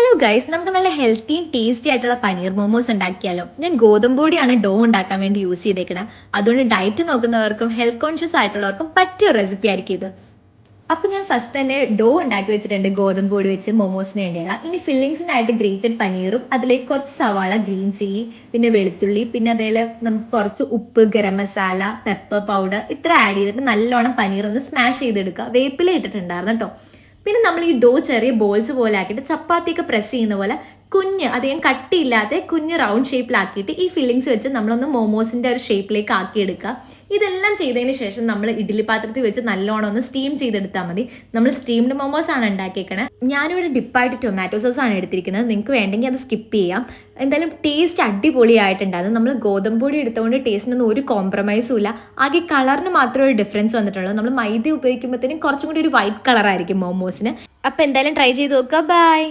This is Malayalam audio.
ഹലോ ഗൈസ്, നമുക്ക് നല്ല ഹെൽത്തിയും ടേസ്റ്റി ആയിട്ടുള്ള പനീർ മോമോസ് ഉണ്ടാക്കിയാലോ. ഞാൻ ഗോതമ്പ് പൊടിയാണ് ഡോ ഉണ്ടാക്കാൻ വേണ്ടി യൂസ് ചെയ്തേക്കണത്. അതുകൊണ്ട് ഡയറ്റ് നോക്കുന്നവർക്കും ഹെൽത്ത് കോൺഷ്യസ് ആയിട്ടുള്ളവർക്കും പറ്റിയ റെസിപ്പി ആയിരിക്കും ഇത്. അപ്പൊ ഞാൻ ഫസ്റ്റ് തന്നെ ഡോ ഉണ്ടാക്കി വെച്ചിട്ടുണ്ട് ഗോതമ്പ് പൊടി വെച്ച് മൊമോസിന് വേണ്ടിയാണ്. ഇനി ഫില്ലിങ്സിനായിട്ട് ഗ്രേറ്റഡ് പനീറും അതിലേക്ക് കുറച്ച് സവാള, ഗ്രീൻ ചില്ലി, പിന്നെ വെളുത്തുള്ളി, പിന്നെ അതേപോലെ നമുക്ക് കുറച്ച് ഉപ്പ്, ഗരം മസാല, പെപ്പർ പൗഡർ ഇത്ര ആഡ് ചെയ്തിട്ട് നല്ലോണം പനീർ ഒന്ന് സ്മാഷ് ചെയ്തെടുക്കുക. വേപ്പില ഇട്ടിട്ടുണ്ടായിരുന്നു കേട്ടോ. പിന്നെ നമ്മൾ ഈ ഡോ ചെറിയ ബോൾസ് പോലെ ആക്കിയിട്ട് ചപ്പാത്തിയൊക്കെ പ്രസ് ചെയ്യുന്ന പോലെ കുഞ്ഞ് അധികം കട്ടിയില്ലാതെ കുഞ്ഞ് റൗണ്ട് ഷേപ്പിലാക്കിയിട്ട് ഈ ഫില്ലിങ്സ് വെച്ച് നമ്മളൊന്ന് മോമോസിന്റെ ഒരു ഷേപ്പിലേക്ക് ആക്കിയെടുക്കുക. ഇതെല്ലാം ചെയ്തതിന് ശേഷം നമ്മൾ ഇഡ്ഡലി പാത്രത്തിൽ വെച്ച് നല്ലോണം ഒന്ന് സ്റ്റീം ചെയ്തെടുത്താൽ മതി. നമ്മൾ സ്റ്റീംഡ് മോമോസ് ആണ് ഉണ്ടാക്കിയേക്കണേ. ഞാനിവിടെ ഡിപ്പായിട്ട് ടൊമാറ്റോ സോസ് ആണ് എടുത്തിരിക്കുന്നത്. നിങ്ങൾക്ക് വേണ്ടെങ്കിൽ അത് സ്കിപ്പ് ചെയ്യാം. എന്തായാലും ടേസ്റ്റ് അടിപൊളിയായിട്ടുണ്ടായിരുന്നു. നമ്മൾ ഗോതമ്പ് പൊടി എടുത്തുകൊണ്ട് ടേസ്റ്റിനൊന്നും ഒരു കോംപ്രമൈസും ഇല്ല. ആകെ കളറിന് മാത്രമേ ഒരു ഡിഫറൻസ് വന്നിട്ടുള്ളൂ. നമ്മൾ മൈദ ഉപയോഗിക്കുമ്പോഴത്തേനും കുറച്ചും കൂടി ഒരു വൈറ്റ് കളറായിരിക്കും മോമോസിന്. അപ്പോൾ എന്തായാലും ട്രൈ ചെയ്ത് നോക്കുക. ബൈ.